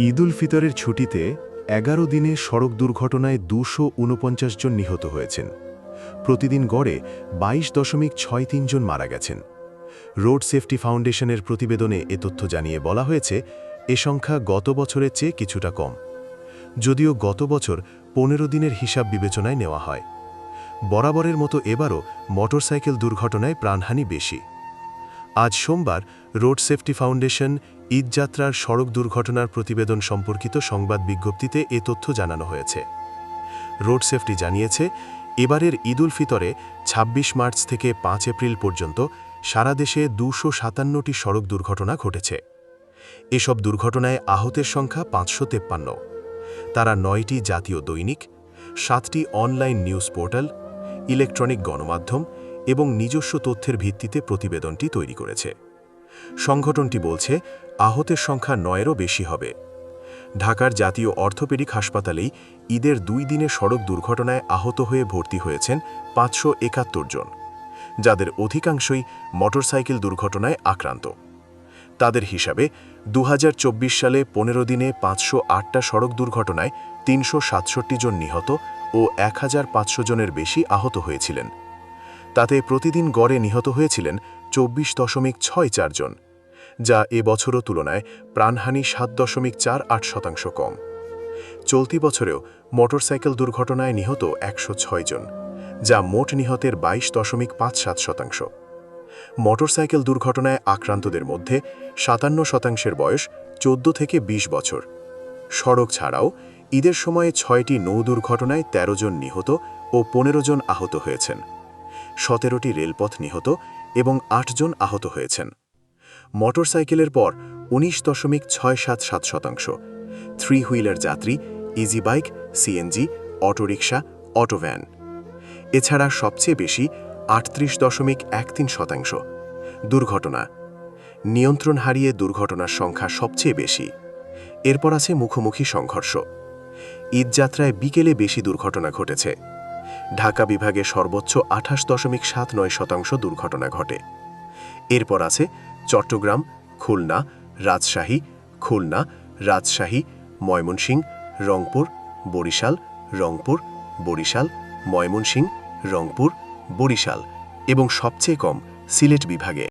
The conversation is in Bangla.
ঈদ উল ফিতরের ছুটিতে ১১ দিনে সড়ক দুর্ঘটনায় ২৪৯ জন নিহত হয়েছেন। প্রতিদিন গড়ে ২২.৬৩ জন মারা গেছেন। রোড সেফটি ফাউন্ডেশনের প্রতিবেদনে এ তথ্য জানিয়ে বলা হয়েছে, এ সংখ্যা গত বছরের চেয়ে কিছুটা কম। যদিও গত বছর ১৫ দিনের হিসাব বিবেচনায় নেওয়া হয়। বরাবরের মতো এবারও মোটরসাইকেল দুর্ঘটনায় প্রাণহানি বেশি। আজ সোমবার রোড সেফটি ফাউন্ডেশন ঈদযাত্রার সড়ক দুর্ঘটনার প্রতিবেদন সম্পর্কিত সংবাদ বিজ্ঞপ্তিতে এ তথ্য জানানো হয়েছে। রোড সেফটি জানিয়েছে, এবারের ঈদ উল ফিতরে ২৬ মার্চ থেকে ৫ এপ্রিল পর্যন্ত সারা দেশে ২৫৭টি সড়ক দুর্ঘটনা ঘটেছে। এসব দুর্ঘটনায় আহতের সংখ্যা ৫৫৩। তারা ৯টি জাতীয় দৈনিক, ৭টি অনলাইন নিউজ পোর্টাল, ইলেকট্রনিক গণমাধ্যম এবং নিজস্ব তথ্যের ভিত্তিতে প্রতিবেদনটি তৈরি করেছে। সংগঠনটি বলছে, আহতের সংখ্যা ৯-এরও বেশি হবে। ঢাকার জাতীয় অর্থোপেডিক হাসপাতালেই ঈদের ২ দিনে সড়ক দুর্ঘটনায় আহত হয়ে ভর্তি হয়েছেন ৫৭১ জন, যাদের অধিকাংশই মোটরসাইকেল দুর্ঘটনায় আক্রান্ত। তাদের হিসাবে ২০২৪ সালে ১৫ দিনে ৫০৮টা সড়ক দুর্ঘটনায় ৩৬৭ জন নিহত ও ১৫০০ জনের বেশি আহত হয়েছিলেন। তাতে প্রতিদিন গড়ে নিহত হয়েছিলেন ২৪.৬৪ জন, যা এবছরও তুলনায় প্রাণহানি ৭.৪৮% কম। চলতি বছরেও মোটরসাইকেল দুর্ঘটনায় নিহত ১০৬ জন, যা মোট নিহতের ২২.৫৭%। মোটরসাইকেল দুর্ঘটনায় আক্রান্তদের মধ্যে ৫৭% বয়স ১৪ থেকে ২০ বছর। সড়ক ছাড়াও ঈদের সময়ে ৬টি নৌ দুর্ঘটনায় ১৩ জন নিহত ও ১৫ জন আহত হয়েছেন। ১৭টি রেলপথ নিহত এবং ৮ জন আহত হয়েছেন। মোটরসাইকেলের পর ১৯.৬৭%, থ্রি হুইলার যাত্রী, easy bike, CNG, autorickshaw, auto van. এছাড়া সবচেয়ে বেশি ৩৮.১৩%। দুর্ঘটনা, নিয়ন্ত্রণ হারিয়ে দুর্ঘটনার সংখ্যা সবচেয়ে বেশি। এরপর আছে মুখোমুখি সংঘর্ষ। ঈদযাত্রায় বিকেলে বেশি দুর্ঘটনা ঘটেছে। ঢাকা বিভাগে সর্বোচ্চ ২৮.৭৯% দুর্ঘটনা ঘটে। এরপর আছে চট্টগ্রাম, খুলনা, রাজশাহী, ময়মনসিংহ, রংপুর, বরিশাল, ময়মনসিংহ, রংপুর, বরিশাল এবং সবচেয়ে কম সিলেট বিভাগে।